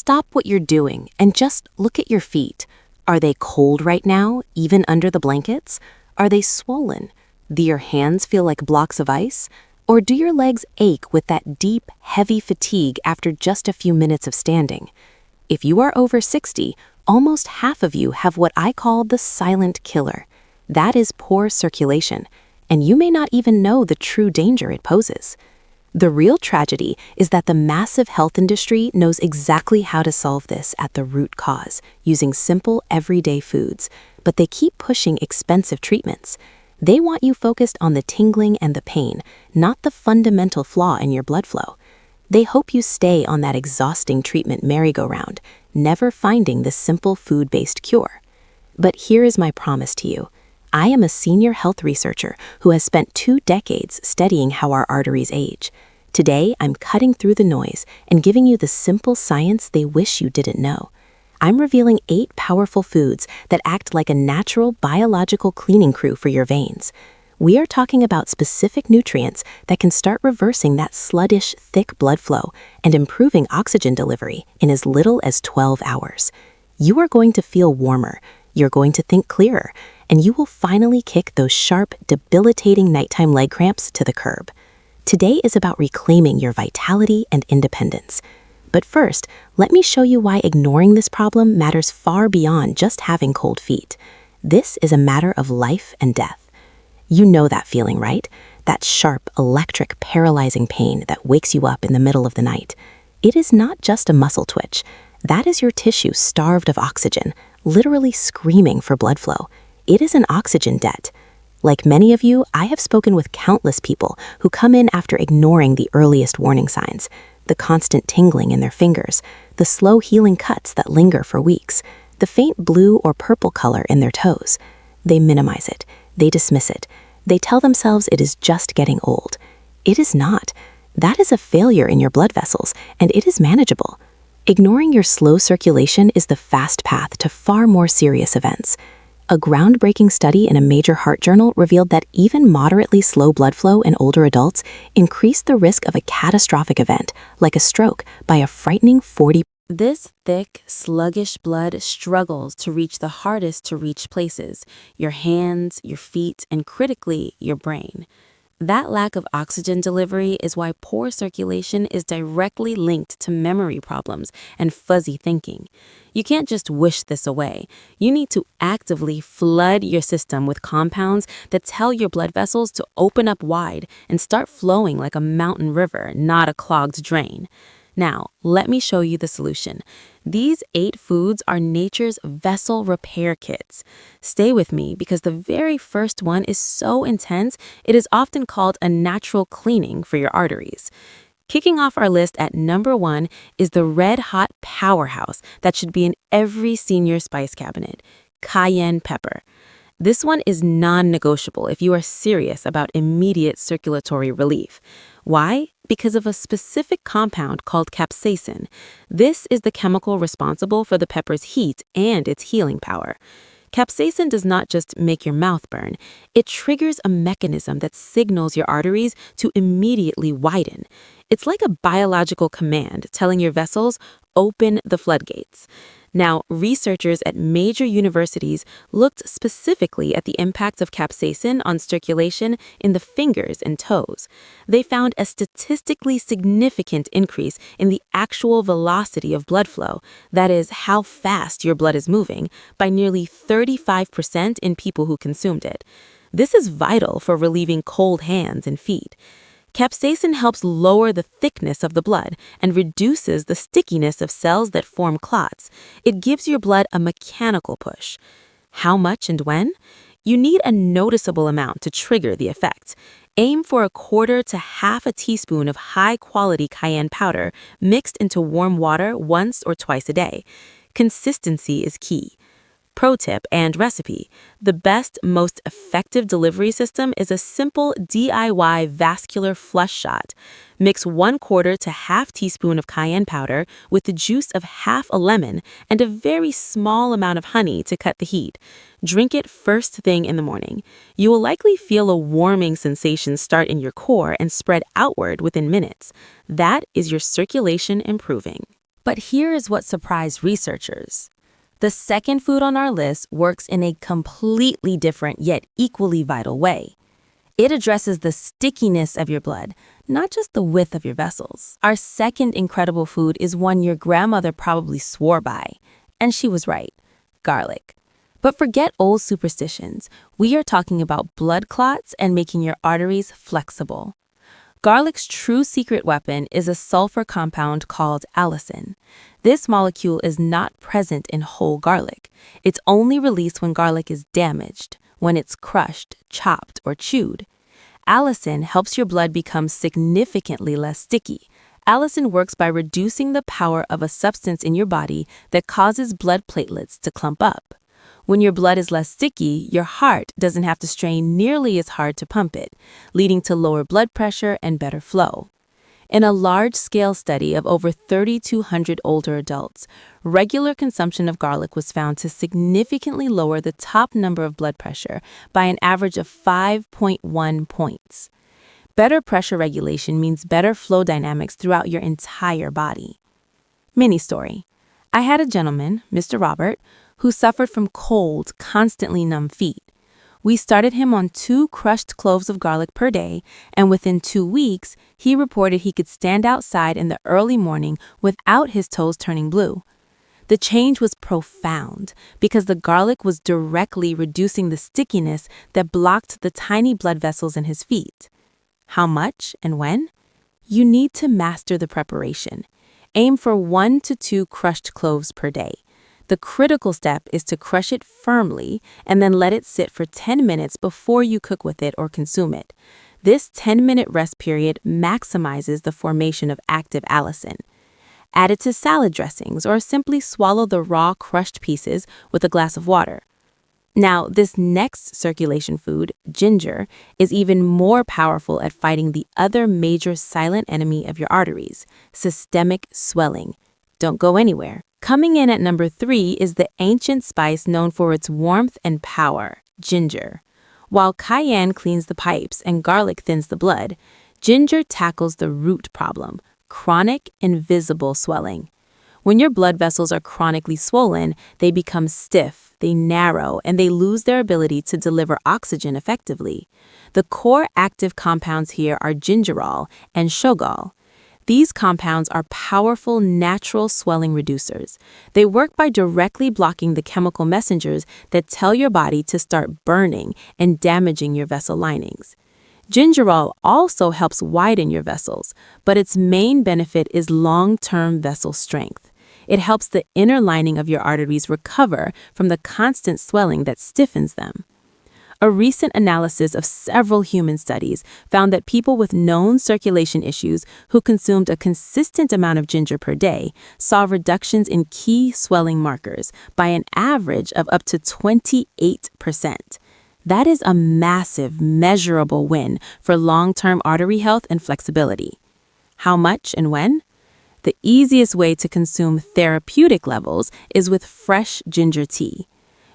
stop what you're doing and just look at your feet. Are they cold right now, even under the blankets? Are they swollen? Do your hands feel like blocks of ice? Or do your legs ache with that deep, heavy fatigue after just a few minutes of standing? If you are over 60, almost half of you have what I call the silent killer. That is poor circulation, and you may not even know the true danger it poses. The real tragedy is that the massive health industry knows exactly how to solve this at the root cause, using simple, everyday foods, but they keep pushing expensive treatments. They want you focused on the tingling and the pain, not the fundamental flaw in your blood flow. They hope you stay on that exhausting treatment merry-go-round, never finding the simple food-based cure. But here is my promise to you. I am a senior health researcher who has spent 2 decades studying how our arteries age. Today, I'm cutting through the noise and giving you the simple science they wish you didn't know. I'm revealing 8 powerful foods that act like a natural biological cleaning crew for your veins. We are talking about specific nutrients that can start reversing that sluggish, thick blood flow and improving oxygen delivery in as little as 12 hours. You are going to feel warmer, you're going to think clearer, and you will finally kick those sharp, debilitating nighttime leg cramps to the curb. Today is about reclaiming your vitality and independence. But first, let me show you why ignoring this problem matters far beyond just having cold feet. This is a matter of life and death. You know that feeling, right? That sharp, electric, paralyzing pain that wakes you up in the middle of the night. It is not just a muscle twitch. That is your tissue starved of oxygen, literally screaming for blood flow. It is an oxygen debt. Like many of you, I have spoken with countless people who come in after ignoring the earliest warning signs, the constant tingling in their fingers, the slow healing cuts that linger for weeks, the faint blue or purple color in their toes. They minimize it. They dismiss it. They tell themselves it is just getting old. It is not. That is a failure in your blood vessels, and it is manageable. Ignoring your slow circulation is the fast path to far more serious events. A groundbreaking study in a major heart journal revealed that even moderately slow blood flow in older adults increased the risk of a catastrophic event, like a stroke, by a frightening 40%. This thick, sluggish blood struggles to reach the hardest to reach places, your hands, your feet, and critically, your brain. That lack of oxygen delivery is why poor circulation is directly linked to memory problems and fuzzy thinking. You can't just wish this away. You need to actively flood your system with compounds that tell your blood vessels to open up wide and start flowing like a mountain river, not a clogged drain. Now, let me show you the solution. These 8 foods are nature's vessel repair kits. Stay with me because the very first one is so intense, it is often called a natural cleaning for your arteries. Kicking off our list at number 1 is the red-hot powerhouse that should be in every senior spice cabinet, cayenne pepper. This one is non-negotiable if you are serious about immediate circulatory relief. Why? Because of a specific compound called capsaicin. This is the chemical responsible for the pepper's heat and its healing power. Capsaicin does not just make your mouth burn. It triggers a mechanism that signals your arteries to immediately widen. It's like a biological command telling your vessels, open the floodgates. Now, researchers at major universities looked specifically at the impacts of capsaicin on circulation in the fingers and toes. They found a statistically significant increase in the actual velocity of blood flow, that is, how fast your blood is moving, by nearly 35% in people who consumed it. This is vital for relieving cold hands and feet. Capsaicin helps lower the thickness of the blood and reduces the stickiness of cells that form clots. It gives your blood a mechanical push. How much and when? You need a noticeable amount to trigger the effect. Aim for 1/4 to 1/2 teaspoon of high-quality cayenne powder mixed into warm water once or twice a day. Consistency is key. Pro tip and recipe. The best, most effective delivery system is a simple DIY vascular flush shot. Mix 1/4 to 1/2 teaspoon of cayenne powder with the juice of 1/2 a lemon and a very small amount of honey to cut the heat. Drink it first thing in the morning. You will likely feel a warming sensation start in your core and spread outward within minutes. That is your circulation improving. But here is what surprised researchers. The second food on our list works in a completely different yet equally vital way. It addresses the stickiness of your blood, not just the width of your vessels. Our second incredible food is one your grandmother probably swore by. And she was right: garlic. But forget old superstitions. We are talking about blood clots and making your arteries flexible. Garlic's true secret weapon is a sulfur compound called allicin. This molecule is not present in whole garlic. It's only released when garlic is damaged, when it's crushed, chopped, or chewed. Allicin helps your blood become significantly less sticky. Allicin works by reducing the power of a substance in your body that causes blood platelets to clump up. When your blood is less sticky, your heart doesn't have to strain nearly as hard to pump it, leading to lower blood pressure and better flow. In a large-scale study of over 3,200 older adults, regular consumption of garlic was found to significantly lower the top number of blood pressure by an average of 5.1 points. Better pressure regulation means better flow dynamics throughout your entire body. Mini story. I had a gentleman, Mr. Robert, who suffered from cold, constantly numb feet. We started him on 2 crushed cloves of garlic per day, and within 2 weeks, he reported he could stand outside in the early morning without his toes turning blue. The change was profound because the garlic was directly reducing the stickiness that blocked the tiny blood vessels in his feet. How much and when? You need to master the preparation. Aim for 1 to 2 crushed cloves per day. The critical step is to crush it firmly and then let it sit for 10 minutes before you cook with it or consume it. This 10-minute rest period maximizes the formation of active allicin. Add it to salad dressings or simply swallow the raw crushed pieces with a glass of water. Now, this next circulation food, ginger, is even more powerful at fighting the other major silent enemy of your arteries: systemic swelling. Don't go anywhere. Coming in at number 3 is the ancient spice known for its warmth and power, ginger. While cayenne cleans the pipes and garlic thins the blood, ginger tackles the root problem: chronic, invisible swelling. When your blood vessels are chronically swollen, they become stiff, they narrow, and they lose their ability to deliver oxygen effectively. The core active compounds here are gingerol and shogal. These compounds are powerful natural swelling reducers. They work by directly blocking the chemical messengers that tell your body to start burning and damaging your vessel linings. Gingerol also helps widen your vessels, but its main benefit is long-term vessel strength. It helps the inner lining of your arteries recover from the constant swelling that stiffens them. A recent analysis of several human studies found that people with known circulation issues who consumed a consistent amount of ginger per day saw reductions in key swelling markers by an average of up to 28%. That is a massive, measurable win for long-term artery health and flexibility. How much and when? The easiest way to consume therapeutic levels is with fresh ginger tea.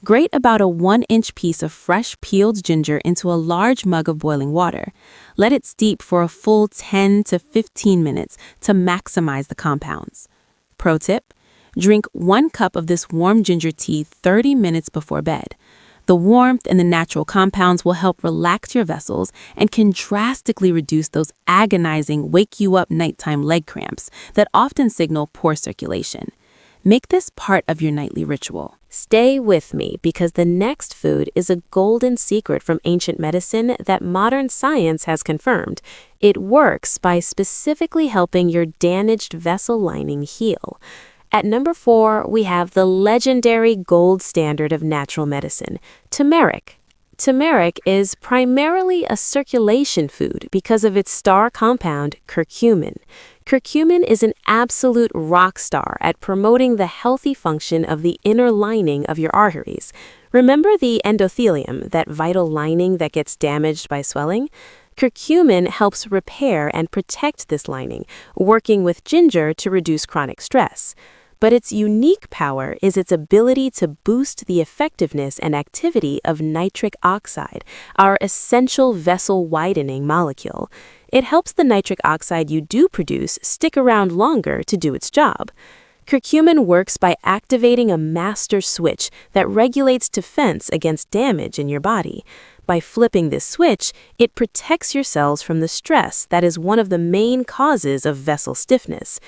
Grate about a 1-inch piece of fresh peeled ginger into a large mug of boiling water. Let it steep for a full 10 to 15 minutes to maximize the compounds. Pro tip: drink 1 cup of this warm ginger tea 30 minutes before bed. The warmth and the natural compounds will help relax your vessels and can drastically reduce those agonizing wake-you-up nighttime leg cramps that often signal poor circulation. Make this part of your nightly ritual. Stay with me because the next food is a golden secret from ancient medicine that modern science has confirmed. It works by specifically helping your damaged vessel lining heal. At number 4, we have the legendary gold standard of natural medicine, turmeric. Turmeric is primarily a circulation food because of its star compound, curcumin. Curcumin is an absolute rock star at promoting the healthy function of the inner lining of your arteries. Remember the endothelium, that vital lining that gets damaged by swelling? Curcumin helps repair and protect this lining, working with ginger to reduce chronic stress. But its unique power is its ability to boost the effectiveness and activity of nitric oxide, our essential vessel-widening molecule. It helps the nitric oxide you do produce stick around longer to do its job. Curcumin works by activating a master switch that regulates defense against damage in your body. By flipping this switch, it protects your cells from the stress that is one of the main causes of vessel stiffness.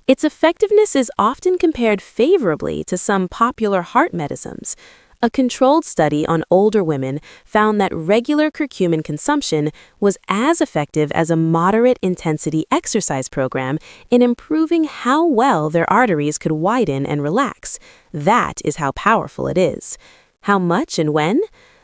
Its effectiveness is often compared favorably to some popular heart medicines. A controlled study on older women found that regular curcumin consumption was as effective as a moderate-intensity exercise program in improving how well their arteries could widen and relax. That is how powerful it is. How much and when?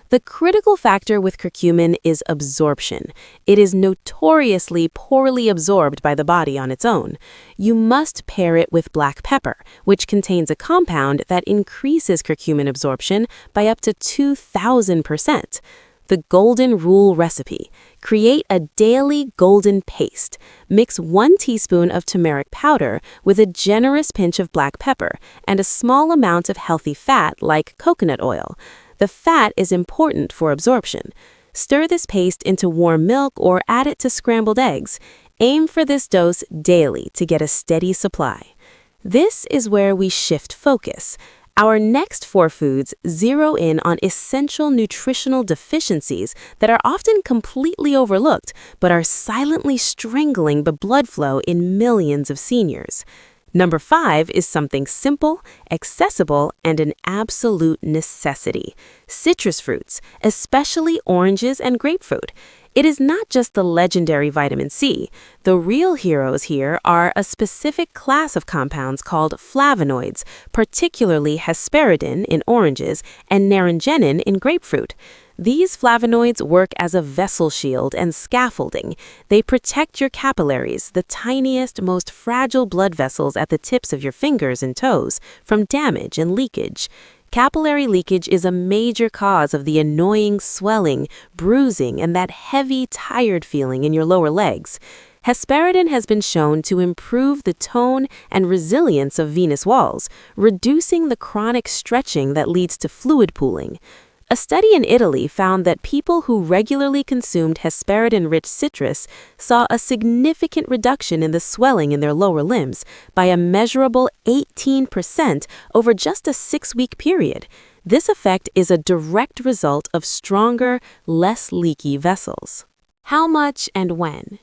The critical factor with curcumin is absorption. It is notoriously poorly absorbed by the body on its own. You must pair it with black pepper, which contains a compound that increases curcumin absorption by up to 2,000%. The Golden Rule recipe. Create a daily golden paste. Mix 1 teaspoon of turmeric powder with a generous pinch of black pepper and a small amount of healthy fat like coconut oil. The fat is important for absorption. Stir this paste into warm milk or add it to scrambled eggs. Aim for this dose daily to get a steady supply. This is where we shift focus. Our next 4 foods zero in on essential nutritional deficiencies that are often completely overlooked but are silently strangling the blood flow in millions of seniors. Number 5 is something simple, accessible, and an absolute necessity. Citrus fruits, especially oranges and grapefruit. It is not just the legendary vitamin C. The real heroes here are a specific class of compounds called flavonoids, particularly hesperidin in oranges and naringenin in grapefruit. These flavonoids work as a vessel shield and scaffolding. They protect your capillaries, the tiniest, most fragile blood vessels at the tips of your fingers and toes, from damage and leakage. Capillary leakage is a major cause of the annoying swelling, bruising, and that heavy, tired feeling in your lower legs. Hesperidin has been shown to improve the tone and resilience of venous walls, reducing the chronic stretching that leads to fluid pooling. A study in Italy found that people who regularly consumed hesperidin-rich citrus saw a significant reduction in the swelling in their lower limbs by a measurable 18% over just a 6-week period. This effect is a direct result of stronger, less leaky vessels. How much and when?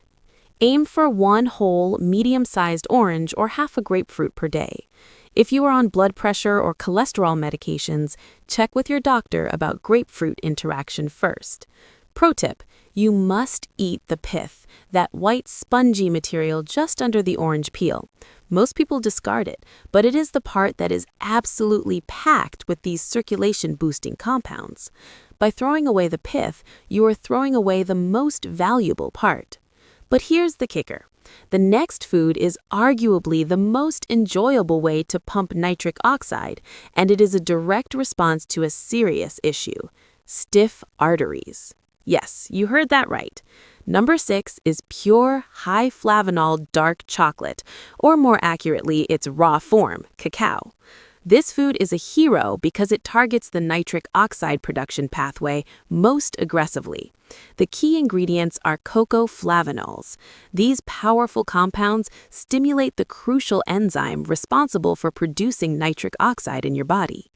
Aim for 1 whole, medium-sized orange or half a grapefruit per day. If you are on blood pressure or cholesterol medications, check with your doctor about grapefruit interaction first. Pro tip, you must eat the pith, that white spongy material just under the orange peel. Most people discard it, but it is the part that is absolutely packed with these circulation-boosting compounds. By throwing away the pith, you are throwing away the most valuable part. But here's the kicker. The next food is arguably the most enjoyable way to pump nitric oxide, and it is a direct response to a serious issue: stiff arteries. Yes, you heard that right. Number 6 is pure, high-flavanol dark chocolate, or more accurately, its raw form, cacao. This food is a hero because it targets the nitric oxide production pathway most aggressively. The key ingredients are cocoa flavanols. These powerful compounds stimulate the crucial enzyme responsible for producing nitric oxide in your body.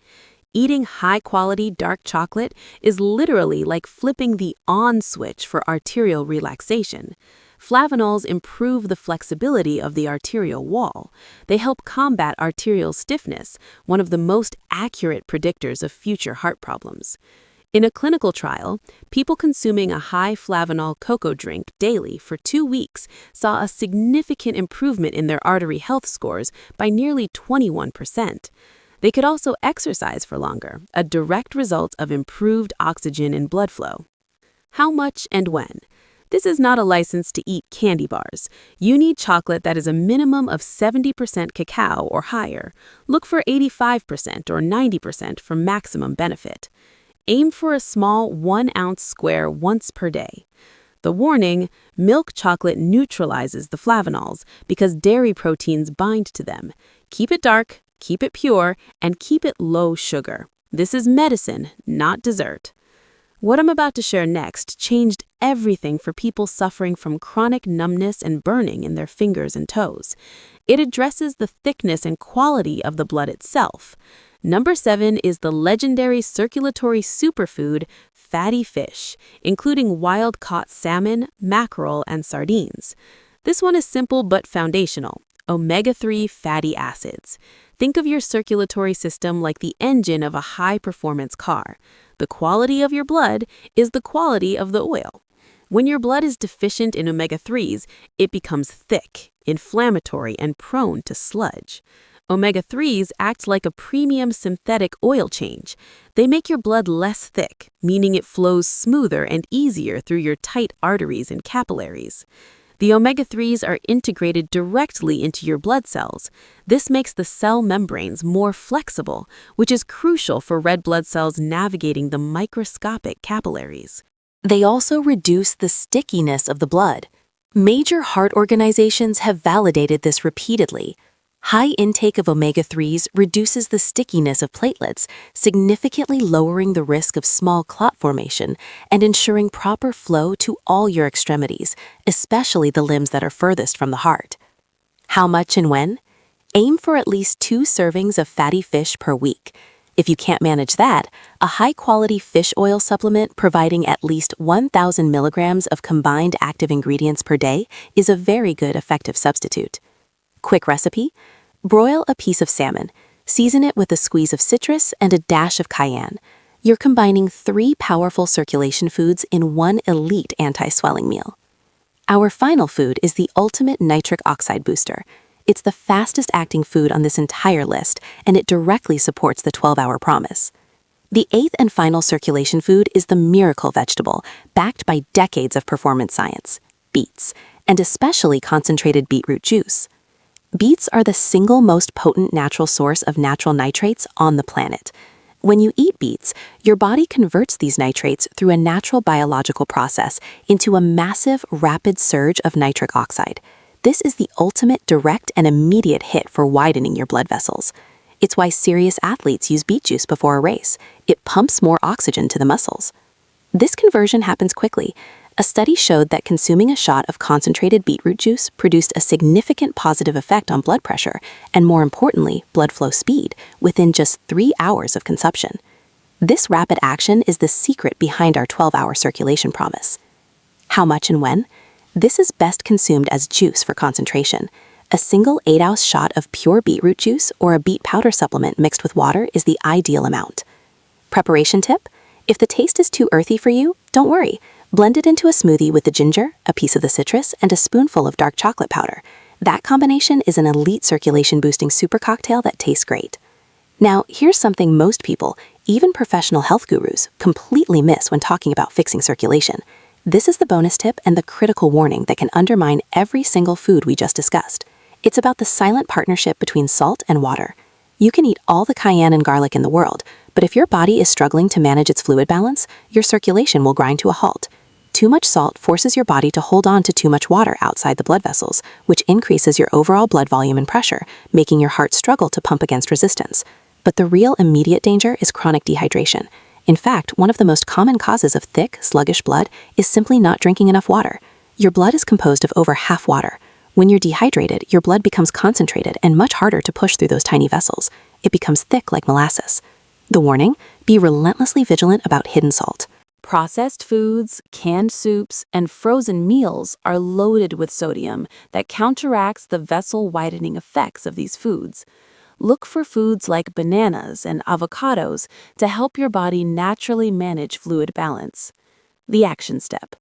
Eating high-quality dark chocolate is literally like flipping the on switch for arterial relaxation. Flavanols improve the flexibility of the arterial wall. They help combat arterial stiffness, one of the most accurate predictors of future heart problems. In a clinical trial, people consuming a high flavanol cocoa drink daily for 2 weeks saw a significant improvement in their artery health scores by nearly 21%. They could also exercise for longer, a direct result of improved oxygen in blood flow. How much and when? This is not a license to eat candy bars. You need chocolate that is a minimum of 70% cacao or higher. Look for 85% or 90% for maximum benefit. Aim for a small 1-ounce square once per day. The warning: milk chocolate neutralizes the flavanols because dairy proteins bind to them. Keep it dark, keep it pure, and keep it low sugar. This is medicine, not dessert. What I'm about to share next changed everything for people suffering from chronic numbness and burning in their fingers and toes. It addresses the thickness and quality of the blood itself. Number 7 is the legendary circulatory superfood, fatty fish, including wild-caught salmon, mackerel, and sardines. This one is simple but foundational. Omega-3 fatty acids. Think of your circulatory system like the engine of a high-performance car. The quality of your blood is the quality of the oil. When your blood is deficient in omega-3s, it becomes thick, inflammatory, and prone to sludge. Omega-3s act like a premium synthetic oil change. They make your blood less thick, meaning it flows smoother and easier through your tight arteries and capillaries. The omega-3s are integrated directly into your blood cells. This makes the cell membranes more flexible, which is crucial for red blood cells navigating the microscopic capillaries. They also reduce the stickiness of the blood. Major heart organizations have validated this repeatedly. High intake of omega-3s reduces the stickiness of platelets, significantly lowering the risk of small clot formation and ensuring proper flow to all your extremities, especially the limbs that are furthest from the heart. How much and when? Aim for at least 2 servings of fatty fish per week. If you can't manage that, a high-quality fish oil supplement providing at least 1,000 milligrams of combined active ingredients per day is a very good effective substitute. Quick recipe: broil a piece of salmon, season it with a squeeze of citrus and a dash of cayenne. You're combining 3 powerful circulation foods in one elite anti-swelling meal. Our final food is the ultimate nitric oxide booster. It's the fastest acting food on this entire list, and it directly supports the 12-hour promise. The 8th and final circulation food is the miracle vegetable, backed by decades of performance science: beets, and especially concentrated beetroot juice. Beets are the single most potent natural source of natural nitrates on the planet. When you eat beets, your body converts these nitrates through a natural biological process into a massive, rapid surge of nitric oxide. This is the ultimate direct and immediate hit for widening your blood vessels. It's why serious athletes use beet juice before a race. It pumps more oxygen to the muscles. This conversion happens quickly. A study showed that consuming a shot of concentrated beetroot juice produced a significant positive effect on blood pressure and, more importantly, blood flow speed within just 3 hours of consumption. This rapid action is the secret behind our 12-hour circulation promise. How much and when? This is best consumed as juice for concentration. A single 8-ounce shot of pure beetroot juice or a beet powder supplement mixed with water is the ideal amount. Preparation tip: if the taste is too earthy for you, don't worry. Blend it into a smoothie with the ginger, a piece of the citrus, and a spoonful of dark chocolate powder. That combination is an elite circulation-boosting super cocktail that tastes great. Now, here's something most people, even professional health gurus, completely miss when talking about fixing circulation. This is the bonus tip and the critical warning that can undermine every single food we just discussed. It's about the silent partnership between salt and water. You can eat all the cayenne and garlic in the world, but if your body is struggling to manage its fluid balance, your circulation will grind to a halt. Too much salt forces your body to hold on to too much water outside the blood vessels, which increases your overall blood volume and pressure, making your heart struggle to pump against resistance. But the real immediate danger is chronic dehydration. In fact, one of the most common causes of thick, sluggish blood is simply not drinking enough water. Your blood is composed of over half water. When you're dehydrated, your blood becomes concentrated and much harder to push through those tiny vessels. It becomes thick like molasses. The warning: be relentlessly vigilant about hidden salt. Processed foods, canned soups, and frozen meals are loaded with sodium that counteracts the vessel-widening effects of these foods. Look for foods like bananas and avocados to help your body naturally manage fluid balance. The action step: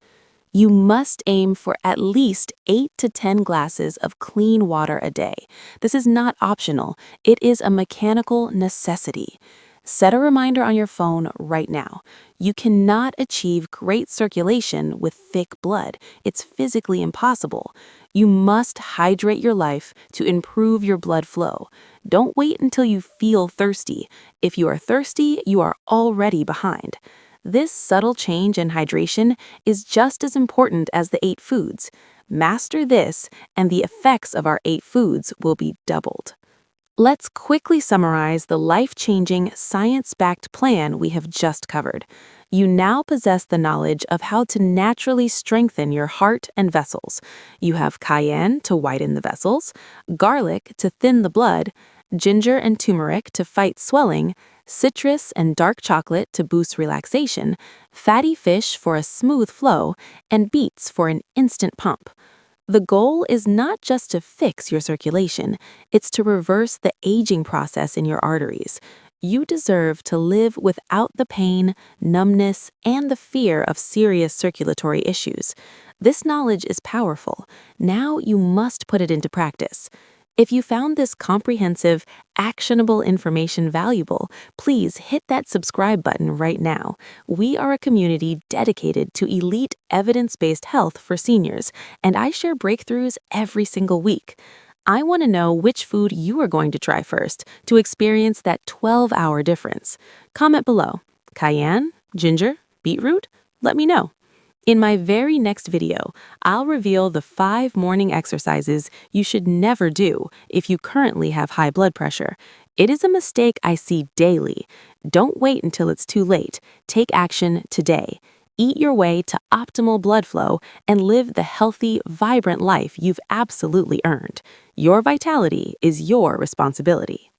you must aim for at least 8 to 10 glasses of clean water a day. This is not optional. It is a mechanical necessity. Set a reminder on your phone right now. You cannot achieve great circulation with thick blood. It's physically impossible. You must hydrate your life to improve your blood flow. Don't wait until you feel thirsty. If you are thirsty, you are already behind. This subtle change in hydration is just as important as the 8 foods. Master this, and the effects of our 8 foods will be doubled. Let's quickly summarize the life-changing, science-backed plan we have just covered. You now possess the knowledge of how to naturally strengthen your heart and vessels. You have cayenne to whiten the vessels, garlic to thin the blood, ginger and turmeric to fight swelling, citrus and dark chocolate to boost relaxation, fatty fish for a smooth flow, and beets for an instant pump. The goal is not just to fix your circulation, it's to reverse the aging process in your arteries. You deserve to live without the pain, numbness, and the fear of serious circulatory issues. This knowledge is powerful. Now you must put it into practice. If you found this comprehensive, actionable information valuable, please hit that subscribe button right now. We are a community dedicated to elite evidence-based health for seniors, and I share breakthroughs every single week. I want to know which food you are going to try first to experience that 12-hour difference. Comment below. Cayenne? Ginger? Beetroot? Let me know. In my very next video, I'll reveal the 5 morning exercises you should never do if you currently have high blood pressure. It is a mistake I see daily. Don't wait until it's too late. Take action today. Eat your way to optimal blood flow and live the healthy, vibrant life you've absolutely earned. Your vitality is your responsibility.